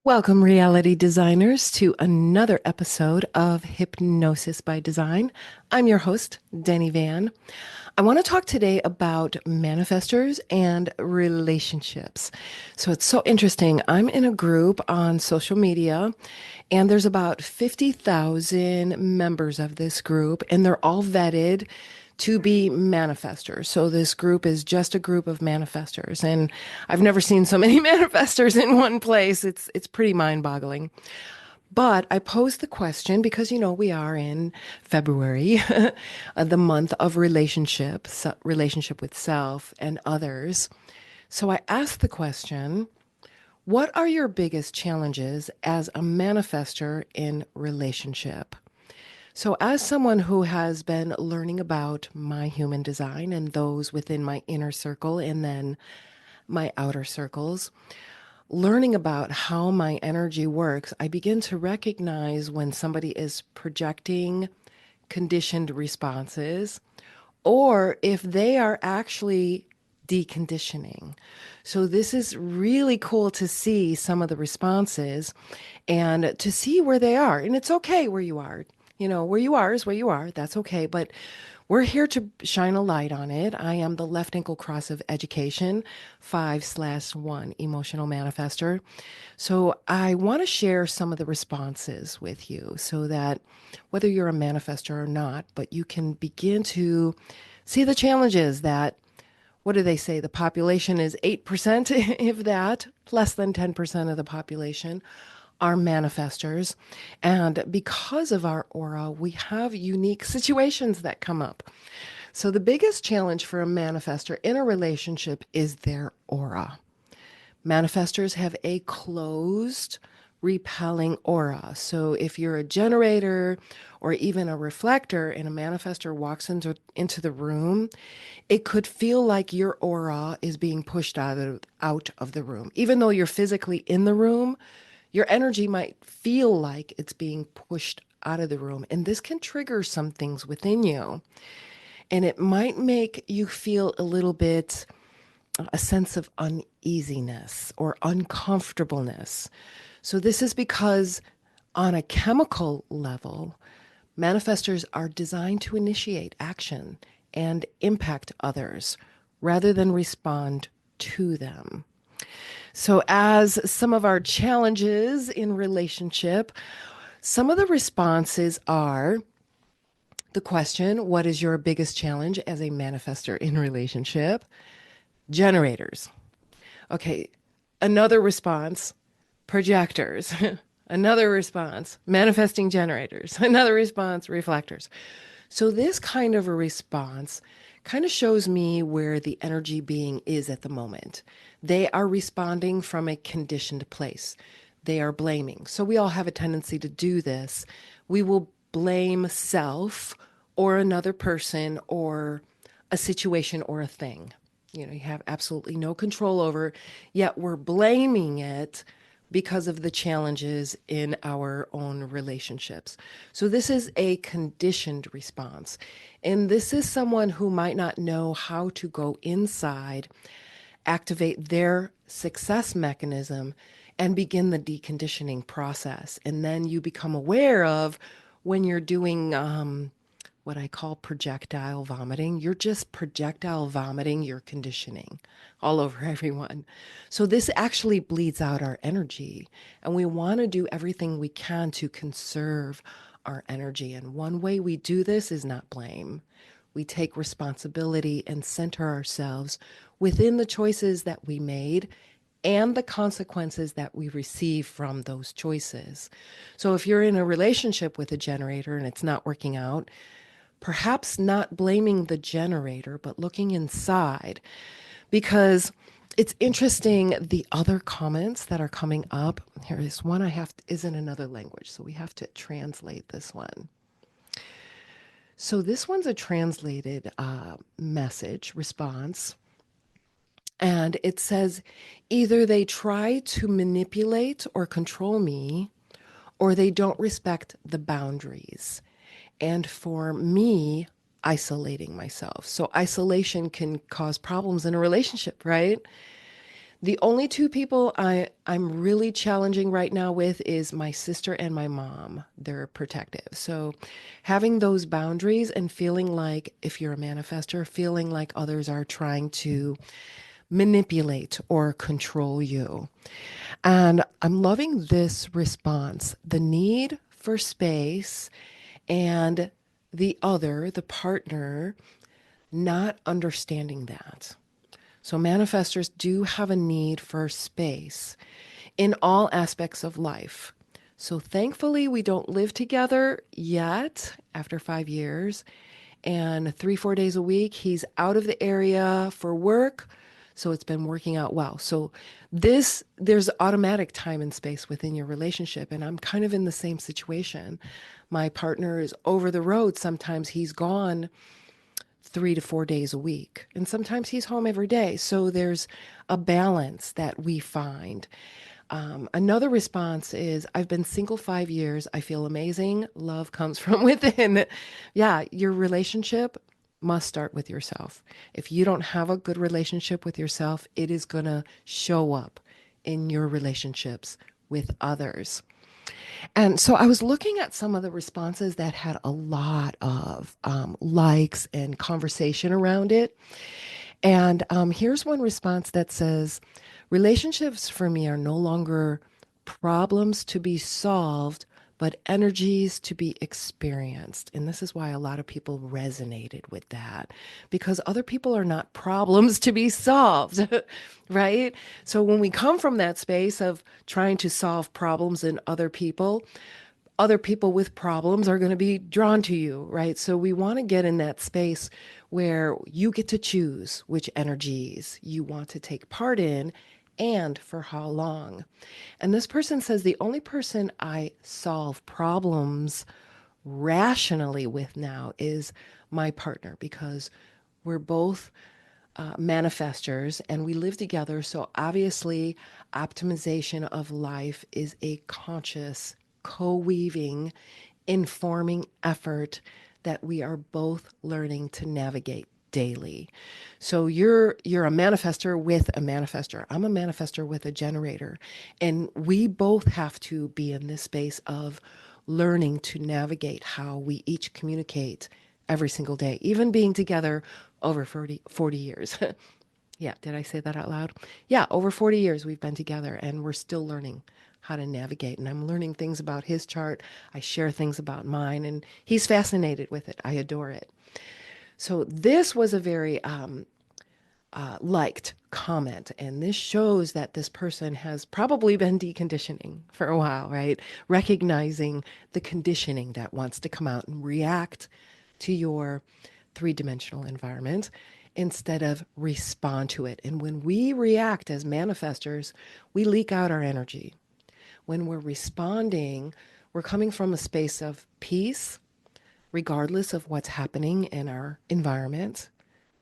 Welcome, reality designers, to another episode of Hypnosis by Design. I'm your host, Denny Van. I want to talk today about manifestors and relationships. So it's so interesting. I'm in a group on social media, and there's about 50,000 members of this group, and they're all vetted to be manifestors. So this group is just a group of manifestors, and I've never seen so many manifestors in one place. It's pretty mind-boggling. But I posed the question because, we are in February, the month of relationship with self and others. So I asked the question, what are your biggest challenges as a manifester in relationship? So, as someone who has been learning about my human design and those within my inner circle and then my outer circles, learning about how my energy works, I begin to recognize when somebody is projecting conditioned responses or if they are actually deconditioning. So, this is really cool to see some of the responses and to see where they are. And it's okay where you are. Where you are is where you are. That's okay. But we're here to shine a light on it. I am the left ankle cross of education, 5/1 emotional manifester. So I want to share some of the responses with you so that whether you're a manifester or not, but you can begin to see the challenges that, what do they say? The population is 8%, if that, less than 10% of the population are manifestors. And because of our aura, we have unique situations that come up. So, the biggest challenge for a manifester in a relationship is their aura. Manifestors have a closed, repelling aura. So, if you're a generator or even a reflector and a manifestor walks into the room, it could feel like your aura is being pushed out of the room. Even though you're physically in the room, your energy might feel like it's being pushed out of the room. And this can trigger some things within you. And it might make you feel a little bit a sense of uneasiness or uncomfortableness. So, this is because on a chemical level, manifestors are designed to initiate action and impact others rather than respond to them. So, as some of our challenges in relationship, some of the responses are the question, what is your biggest challenge as a manifester in relationship? Generators. Okay, another response, projectors. Another response, manifesting generators. Another response, reflectors. So, this kind of a response kind of shows me where the energy being is at the moment. They are responding from a conditioned place. They are blaming. So, we all have a tendency to do this. We will blame self or another person or a situation or a thing. You have absolutely no control over, yet we're blaming it because of the challenges in our own relationships. So, this is a conditioned response. And this is someone who might not know how to go inside, activate their success mechanism, and begin the deconditioning process. And then you become aware of when you're doing what I call projectile vomiting. You're just projectile vomiting your conditioning all over everyone. So this actually bleeds out our energy. And we want to do everything we can to conserve our energy. And one way we do this is not blame. We take responsibility and center ourselves within the choices that we made and the consequences that we receive from those choices. So if you're in a relationship with a generator and it's not working out, perhaps not blaming the generator, but looking inside. Because it's interesting, the other comments that are coming up. Here is one is in another language, so we have to translate this one. So this one's a translated message response. And it says, either they try to manipulate or control me, or they don't respect the boundaries. And for me, isolating myself. So isolation can cause problems in a relationship, right? The only two people I'm really challenging right now with is my sister and my mom. They're protective. So having those boundaries and feeling like, if you're a manifestor, feeling like others are trying to manipulate or control you. And I'm loving this response, the need for space and the other, the partner, not understanding that. So, manifestors do have a need for space in all aspects of life. So, thankfully, we don't live together yet after 5 years. And 3, 4 days a week, he's out of the area for work. So, it's been working out well. So, there's automatic time and space within your relationship. And I'm kind of in the same situation. My partner is over the road. Sometimes he's gone 3 to 4 days a week. And sometimes he's home every day. So there's a balance that we find. Another response is I've been single 5 years. I feel amazing. Love comes from within. Yeah, your relationship must start with yourself. If you don't have a good relationship with yourself, it is going to show up in your relationships with others. And so I was looking at some of the responses that had a lot of likes and conversation around it. And here's one response that says, relationships for me are no longer problems to be solved, but energies to be experienced. And this is why a lot of people resonated with that, because other people are not problems to be solved, right? So when we come from that space of trying to solve problems in other people with problems are going to be drawn to you, right? So we want to get in that space where you get to choose which energies you want to take part in and for how long. And this person says the only person I solve problems rationally with now is my partner because we're both manifestors and we live together. So obviously, optimization of life is a conscious, co weaving, informing effort that we are both learning to navigate daily. So you're a manifestor with a manifestor. I'm a manifestor with a generator. And we both have to be in this space of learning to navigate how we each communicate every single day, even being together over 40 years. Yeah, did I say that out loud? Yeah, over 40 years we've been together and we're still learning how to navigate. And I'm learning things about his chart. I share things about mine, and he's fascinated with it. I adore it. So this was a very liked comment, and this shows that this person has probably been deconditioning for a while, right? Recognizing the conditioning that wants to come out and react to your three-dimensional environment instead of respond to it. And when we react as manifestors, we leak out our energy. When we're responding, we're coming from a space of peace, regardless of what's happening in our environment.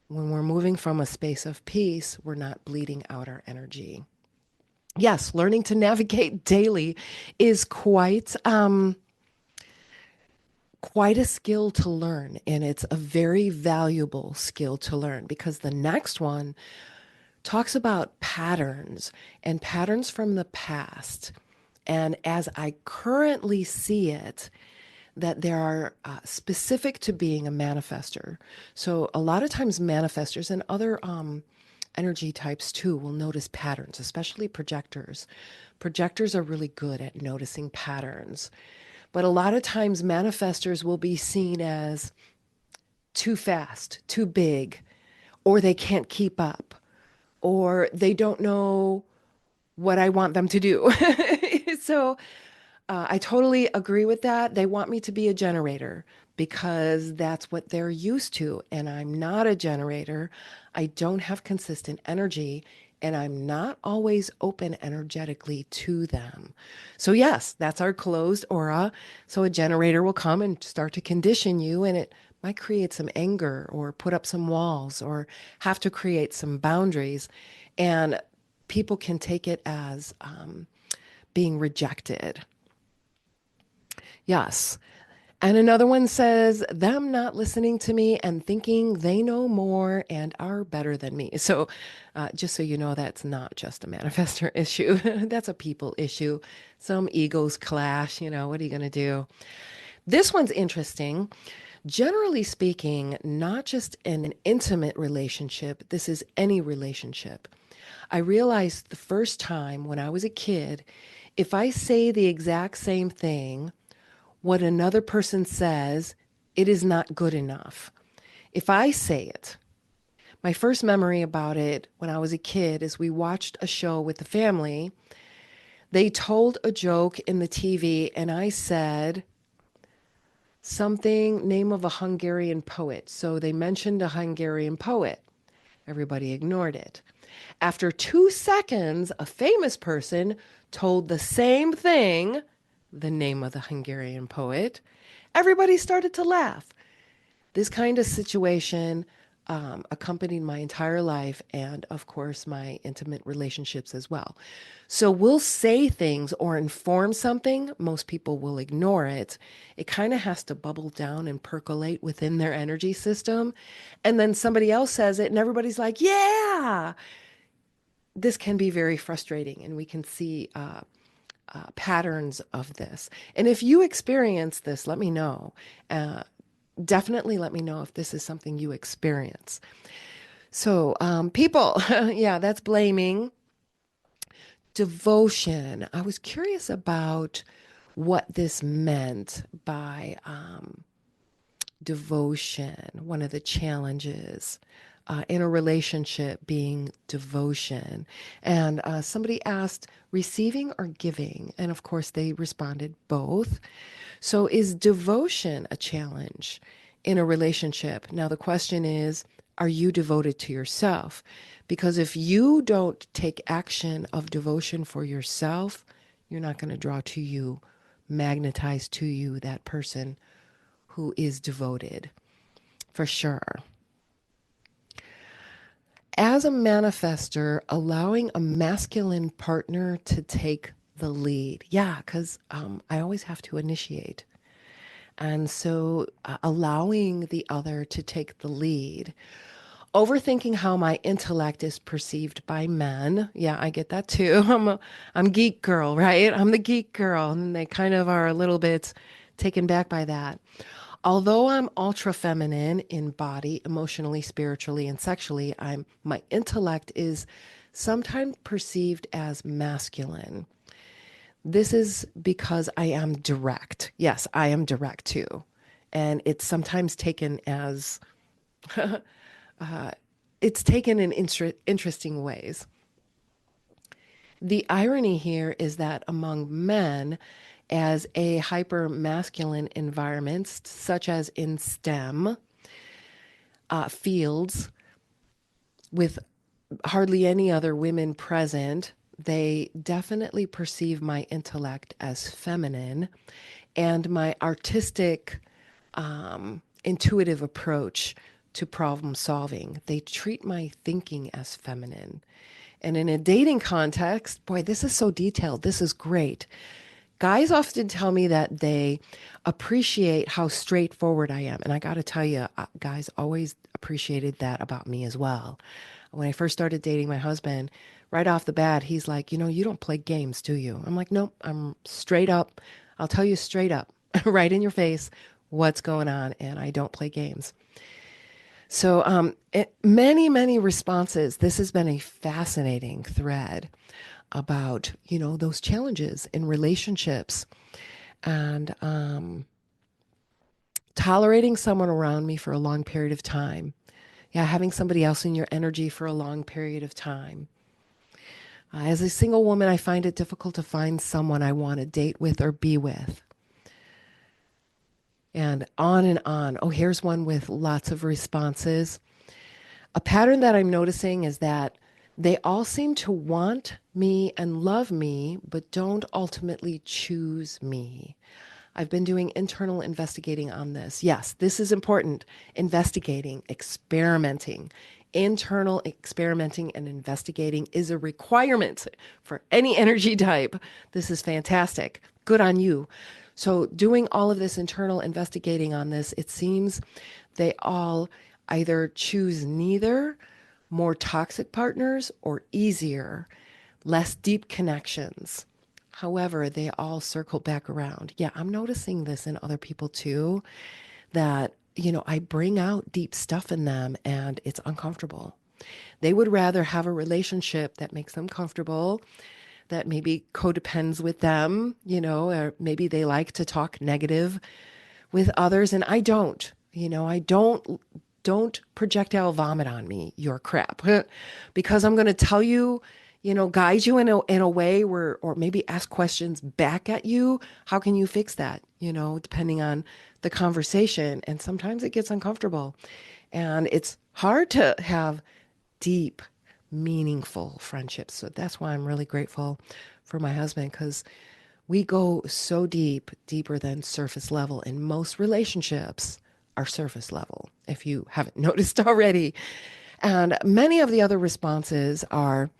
When we're moving from a space of peace, we're not bleeding out our energy. Yes, learning to navigate daily is quite a skill to learn, and it's a very valuable skill to learn because the next one talks about patterns and patterns from the past. And as I currently see it, that there are specific to being a manifester. So a lot of times manifestors and other energy types too will notice patterns, especially projectors. Projectors are really good at noticing patterns. But a lot of times manifestors will be seen as too fast, too big, or they can't keep up, or they don't know what I want them to do. So I totally agree with that. They want me to be a generator because that's what they're used to. And I'm not a generator. I don't have consistent energy and I'm not always open energetically to them. So, yes, that's our closed aura. So, a generator will come and start to condition you, and it might create some anger or put up some walls or have to create some boundaries. And people can take it as being rejected. Yes. And another one says, them not listening to me and thinking they know more and are better than me. So, just so you know, that's not just a manifestor issue. That's a people issue. Some egos clash. What are you going to do? This one's interesting. Generally speaking, not just in an intimate relationship, this is any relationship. I realized the first time when I was a kid, if I say the exact same thing, what another person says, it is not good enough. If I say it, my first memory about it when I was a kid is we watched a show with the family. They told a joke in the TV, and I said something, name of a Hungarian poet. So they mentioned a Hungarian poet. Everybody ignored it. After 2 seconds, a famous person told the same thing, the name of the Hungarian poet. Everybody started to laugh. This kind of situation accompanied my entire life and, of course, my intimate relationships as well. So we'll say things or inform something, most people will ignore it. It kind of has to bubble down and percolate within their energy system. And then somebody else says it, and everybody's like, yeah. This can be very frustrating, and we can see patterns of this. And if you experience this, let me know. Uh, Definitely let me know if this is something you experience. So, people, yeah, that's blaming. Devotion. I was curious about what this meant by devotion. One of the challenges in a relationship being devotion. And somebody asked, receiving or giving? And of course, they responded both. So, is devotion a challenge in a relationship? Now, the question is, are you devoted to yourself? Because if you don't take action of devotion for yourself, you're not going to draw to you, magnetize to you that person who is devoted, for sure. As a manifester, allowing a masculine partner to take the lead. Yeah, because I always have to initiate. And so allowing the other to take the lead. Overthinking how my intellect is perceived by men. Yeah, I get that too. I'm geek girl, right? I'm the geek girl. And they kind of are a little bit taken back by that. Although I'm ultra feminine in body, emotionally, spiritually, and sexually, my intellect is sometimes perceived as masculine. This is because I am direct. Yes, I am direct too. And it's sometimes taken as, it's taken in interesting ways. The irony here is that among men, as a hyper masculine environments, such as in STEM fields with hardly any other women present, they definitely perceive my intellect as feminine and my artistic, intuitive approach to problem solving. They treat my thinking as feminine. And in a dating context, boy, this is so detailed. This is great. Guys often tell me that they appreciate how straightforward I am. And I got to tell you, guys always appreciated that about me as well. When I first started dating my husband, right off the bat, he's like, you don't play games, do you? I'm like, nope, I'm straight up. I'll tell you straight up, right in your face, what's going on. And I don't play games. So many, many responses. This has been a fascinating thread about, those challenges in relationships and tolerating someone around me for a long period of time. Yeah, having somebody else in your energy for a long period of time. As a single woman, I find it difficult to find someone I want to date with or be with. And on and on. Oh, here's one with lots of responses. A pattern that I'm noticing is that they all seem to want me and love me, but don't ultimately choose me. I've been doing internal investigating on this. Yes, this is important. Investigating, experimenting. Internal experimenting and investigating is a requirement for any energy type. This is fantastic. Good on you. So, doing all of this internal investigating on this, it seems they all either choose neither, more toxic partners, or easier, less deep connections. However, they all circle back around. Yeah, I'm noticing this in other people too, that, I bring out deep stuff in them and it's uncomfortable. They would rather have a relationship that makes them comfortable, that maybe codepends with them, or maybe they like to talk negative with others. And I don't, don't projectile vomit on me your crap because I'm going to tell you, guide you in a way where, or maybe ask questions back at you. How can you fix that? Depending on the conversation. And sometimes it gets uncomfortable and it's hard to have deep, meaningful friendships. So that's why I'm really grateful for my husband because we go so deep, deeper than surface level. And most relationships are surface level, if you haven't noticed already. And many of the other responses are,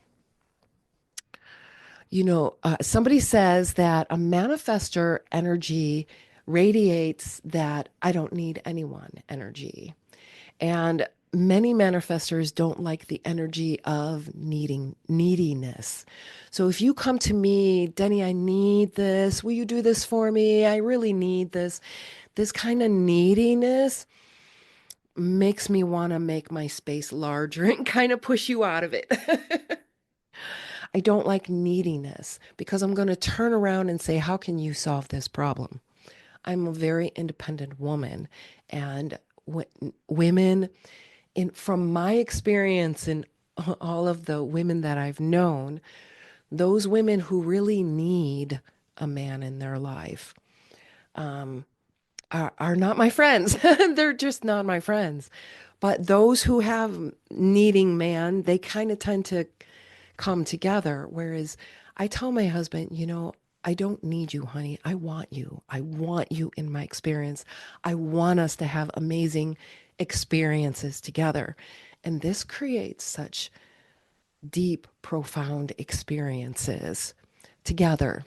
somebody says that a manifestor energy radiates that I don't need anyone energy. And many manifestors don't like the energy of neediness. So if you come to me, Denny, I need this. Will you do this for me? I really need this. This kind of neediness makes me want to make my space larger and kind of push you out of it. I don't like neediness because I'm going to turn around and say, how can you solve this problem? I'm a very independent woman, and women, from my experience and all of the women that I've known, those women who really need a man in their life are not my friends. They're just not my friends. But those who have needing man, they kind of tend to come together. Whereas I tell my husband, I don't need you, honey. I want you. I want you in my experience. I want us to have amazing experiences together. And this creates such deep, profound experiences together.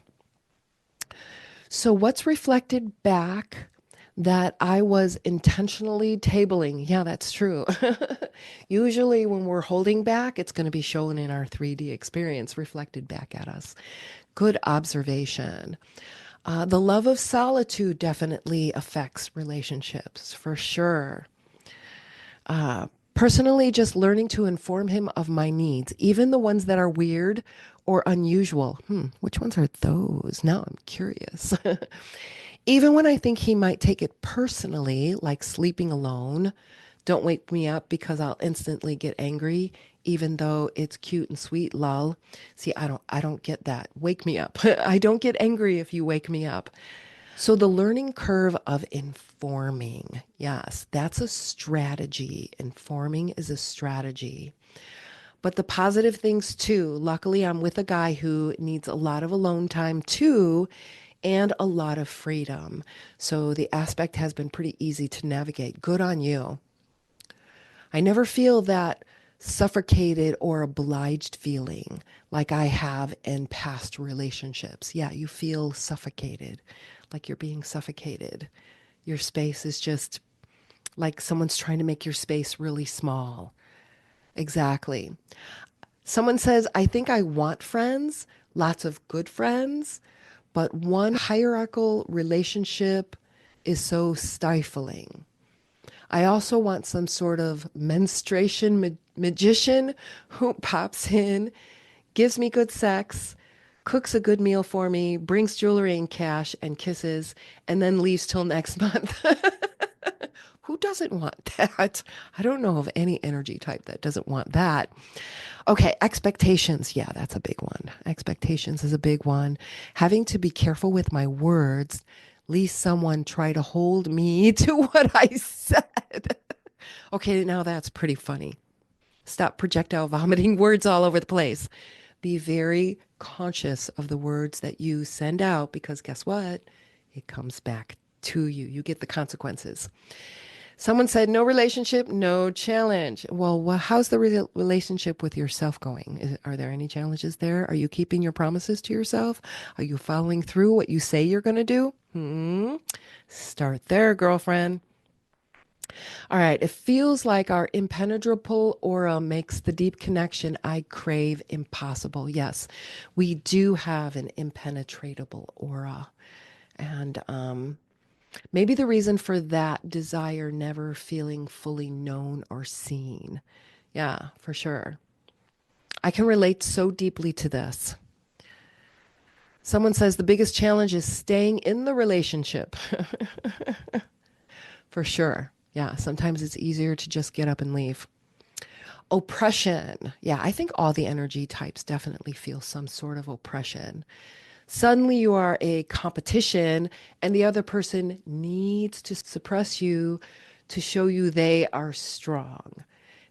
So, what's reflected back that I was intentionally tabling? Yeah, that's true. Usually, when we're holding back, it's going to be shown in our 3D experience reflected back at us. Good observation. The love of solitude definitely affects relationships for sure. Personally, just learning to inform him of my needs, even the ones that are weird or unusual. Which ones are those? Now I'm curious. Even when I think he might take it personally, like sleeping alone, don't wake me up because I'll instantly get angry, even though it's cute and sweet, lol. See, I don't get that. Wake me up. I don't get angry if you wake me up. So the learning curve of informing, yes, that's a strategy. Informing is a strategy. But the positive things too. Luckily, I'm with a guy who needs a lot of alone time too, and a lot of freedom. So the aspect has been pretty easy to navigate. Good on you. I never feel that suffocated or obliged feeling like I have in past relationships. Yeah, you feel suffocated, like you're being suffocated. Your space is just like someone's trying to make your space really small. Exactly. Someone says, I think I want friends, lots of good friends, but one hierarchical relationship is so stifling. I also want some sort of menstruation magician who pops in, gives me good sex, cooks a good meal for me, brings jewelry and cash and kisses, and then leaves till next month. Who doesn't want that? I don't know of any energy type that doesn't want that. Okay, expectations. Yeah, that's a big one. Expectations is a big one. Having to be careful with my words, lest someone try to hold me to what I said. Okay, now that's pretty funny. Stop projectile vomiting words all over the place. Be very conscious of the words that you send out because guess what? It comes back to you. You get the consequences. Someone said, no relationship, no challenge. Well, how's the relationship with yourself going? Are there any challenges there? Are you keeping your promises to yourself? Are you following through what you say you're going to do? Hmm. Start there, girlfriend. All right. It feels like our impenetrable aura makes the deep connection I crave impossible. Yes, we do have an impenetrable aura. And maybe the reason for that desire never feeling fully known or seen. Yeah, for sure. I can relate so deeply to this. Someone says the biggest challenge is staying in the relationship. For sure. Yeah, sometimes it's easier to just get up and leave. Oppression. Yeah, I think all the energy types definitely feel some sort of oppression. Suddenly you are a competition and the other person needs to suppress you to show you they are strong.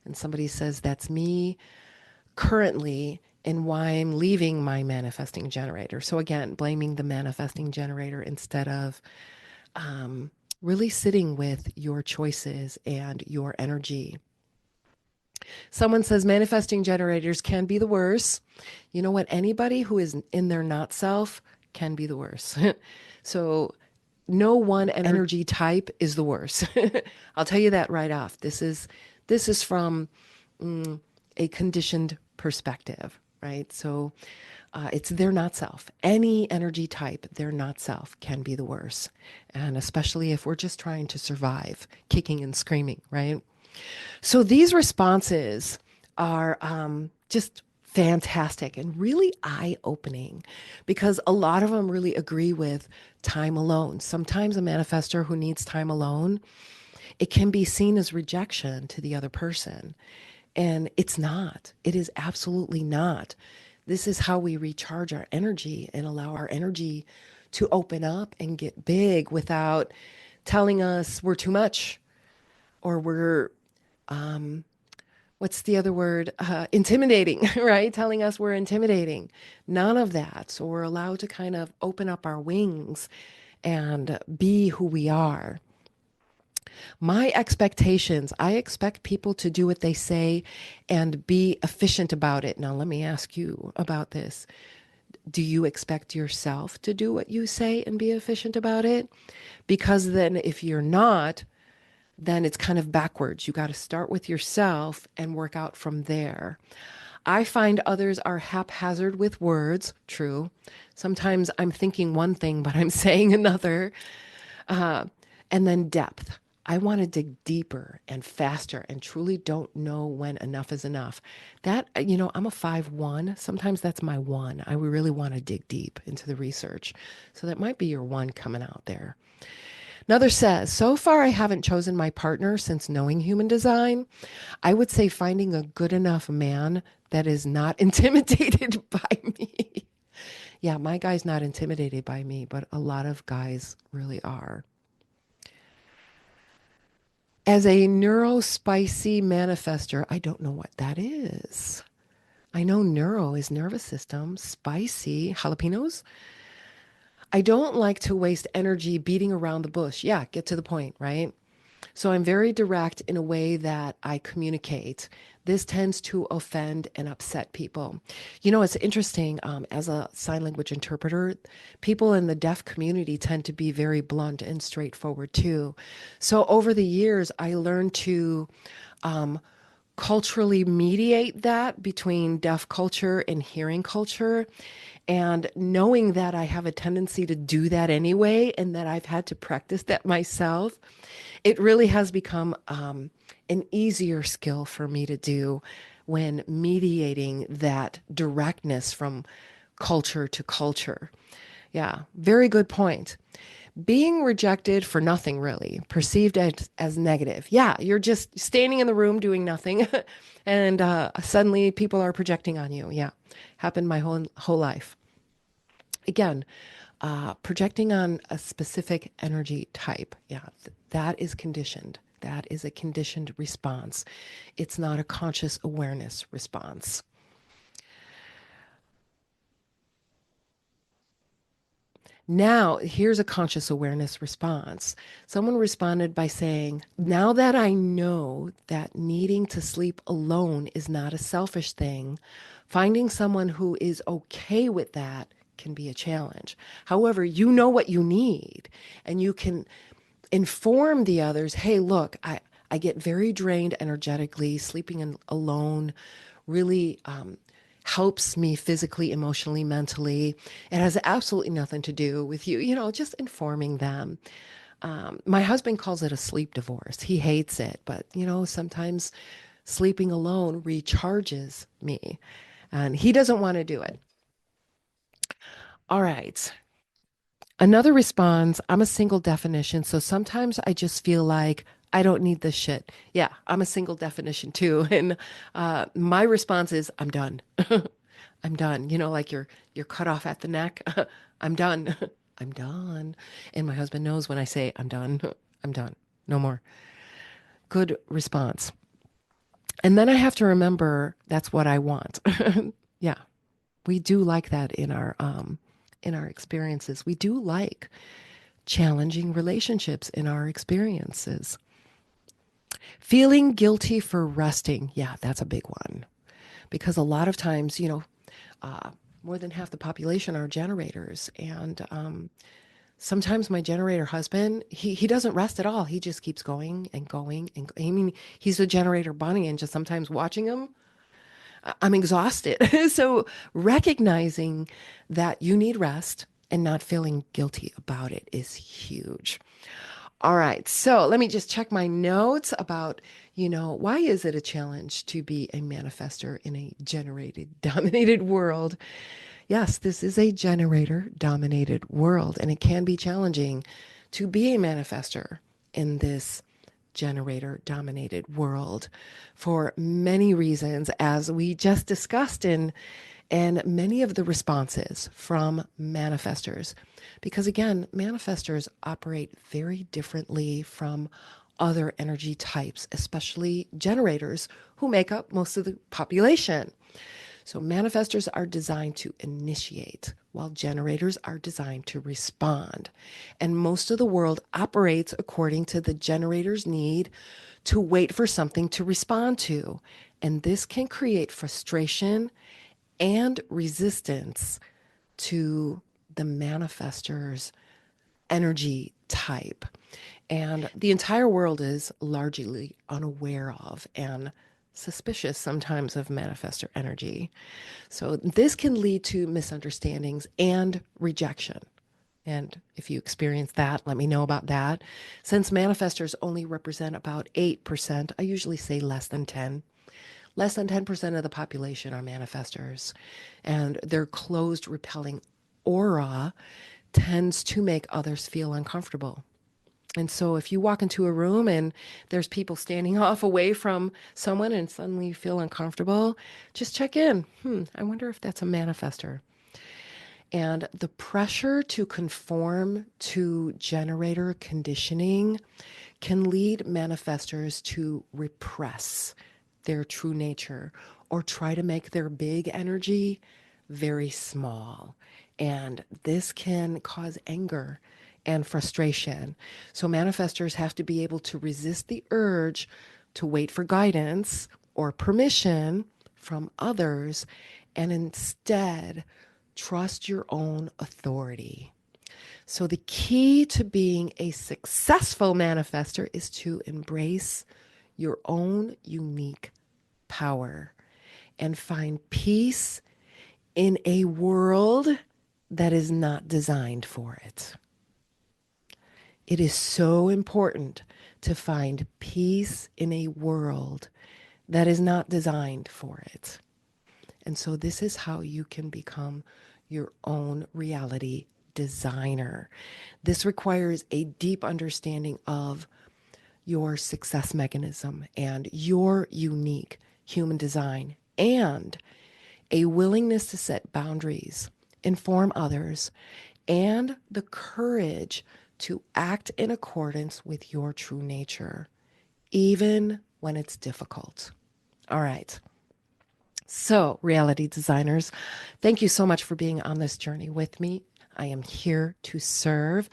And somebody says, that's me currently and why I'm leaving my manifesting generator. So again, blaming the manifesting generator instead of really sitting with your choices and your energy. Someone says manifesting generators can be the worst. You know what? Anybody who is in their not self can be the worst. So no one energy type is the worst. I'll tell you that right off. This is from a conditioned perspective, right? So it's their not self. Any energy type, their not self can be the worst. And especially if we're just trying to survive, kicking and screaming, right? So these responses are just fantastic and really eye opening because a lot of them really agree with time alone. Sometimes a manifestor who needs time alone, it can be seen as rejection to the other person. And it's not. It is absolutely not. This is how we recharge our energy and allow our energy to open up and get big without telling us we're too much or we're what's the other word? Intimidating, right? Telling us we're intimidating. None of that. So we're allowed to kind of open up our wings and be who we are. My expectations, I expect people to do what they say and be efficient about it. Now, let me ask you about this. Do you expect yourself to do what you say and be efficient about it? Because then if you're not, then it's kind of backwards. You got to start with yourself and work out from there. I find others are haphazard with words, true. Sometimes I'm thinking one thing, but I'm saying another. Uh, and then depth. I want to dig deeper and faster and truly don't know when enough is enough. That, I'm a 5-1. Sometimes that's my one. I really want to dig deep into the research. So that might be your one coming out there. Another says, so far I haven't chosen my partner since knowing human design. I would say finding a good enough man that is not intimidated by me. Yeah, my guy's not intimidated by me, but a lot of guys really are. As a neurospicy manifester, I don't know what that is. I know neuro is nervous system, spicy, jalapenos. I don't like to waste energy beating around the bush. Yeah, get to the point, right? So I'm very direct in a way that I communicate. This tends to offend and upset people. It's interesting. As a sign language interpreter, people in the deaf community tend to be very blunt and straightforward too. So over the years, I learned to culturally mediate that between deaf culture and hearing culture. And knowing that I have a tendency to do that anyway, and that I've had to practice that myself, it really has become an easier skill for me to do when mediating that directness from culture to culture. Yeah, very good point. Being rejected for nothing really, perceived as negative. Yeah, you're just standing in the room doing nothing, and suddenly people are projecting on you. Yeah, happened my whole life. Again, projecting on a specific energy type. Yeah, that is conditioned. That is a conditioned response. It's not a conscious awareness response. Now, here's a conscious awareness response. Someone responded by saying, now that I know that needing to sleep alone is not a selfish thing, finding someone who is okay with that can be a challenge. However, you know what you need, and you can inform the others, hey, look, I get very drained energetically. Sleeping alone really helps me physically, emotionally, mentally. It has absolutely nothing to do with you, just informing them. My husband calls it a sleep divorce. He hates it, but sometimes sleeping alone recharges me, and he doesn't want to do it. All right. Another responds, I'm a single definition. So sometimes I just feel like I don't need this shit. Yeah, I'm a single definition too. And my response is, I'm done. I'm done. Like you're cut off at the neck. I'm done. I'm done. And my husband knows when I say I'm done, I'm done. No more. Good response. And then I have to remember that's what I want. Yeah, we do like that in our experiences. We do like challenging relationships in our experiences. Feeling guilty for resting. Yeah, that's a big one. Because a lot of times, uh, more than half the population are generators. And sometimes my generator husband, he doesn't rest at all. He just keeps going and going. I mean, he's a generator bunny, and just sometimes watching him, I'm exhausted. So recognizing that you need rest and not feeling guilty about it is huge. All right. So let me just check my notes about, why is it a challenge to be a manifester in a generated dominated world? Yes, this is a generator dominated world, and it can be challenging to be a manifester in this generator dominated world for many reasons, as we just discussed in and many of the responses from manifestors. Because again, manifestors operate very differently from other energy types, especially generators who make up most of the population. So manifestors are designed to initiate, while generators are designed to respond. And most of the world operates according to the generator's need to wait for something to respond to. And this can create frustration and resistance to the manifestor's energy type. And the entire world is largely unaware of and suspicious sometimes of manifestor energy. So this can lead to misunderstandings and rejection. And if you experience that, let me know about that. Since manifestors only represent about 8%, I usually say less than 10. Less than 10% of the population are manifestors, and their closed, repelling aura tends to make others feel uncomfortable. And so if you walk into a room and there's people standing off away from someone and suddenly you feel uncomfortable, just check in. I wonder if that's a manifestor. And the pressure to conform to generator conditioning can lead manifestors to repress their true nature or try to make their big energy very small. And this can cause anger and frustration. So manifestors have to be able to resist the urge to wait for guidance or permission from others and instead trust your own authority. So the key to being a successful manifester is to embrace your own unique power and find peace in a world that is not designed for it. It is so important to find peace in a world that is not designed for it. And so this is how you can become your own reality designer. This requires a deep understanding of your success mechanism and your unique human design, and a willingness to set boundaries, inform others, and the courage to act in accordance with your true nature, even when it's difficult. All right. So, reality designers, thank you so much for being on this journey with me. I am here to serve.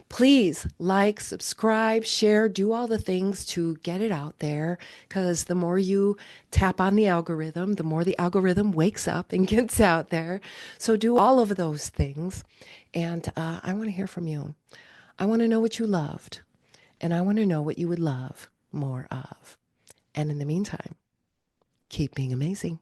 Please like, subscribe, share, do all the things to get it out there because the more you tap on the algorithm, the more the algorithm wakes up and gets out there. So do all of those things. And I want to hear from you. I want to know what you loved, and I want to know what you would love more of. And in the meantime, keep being amazing.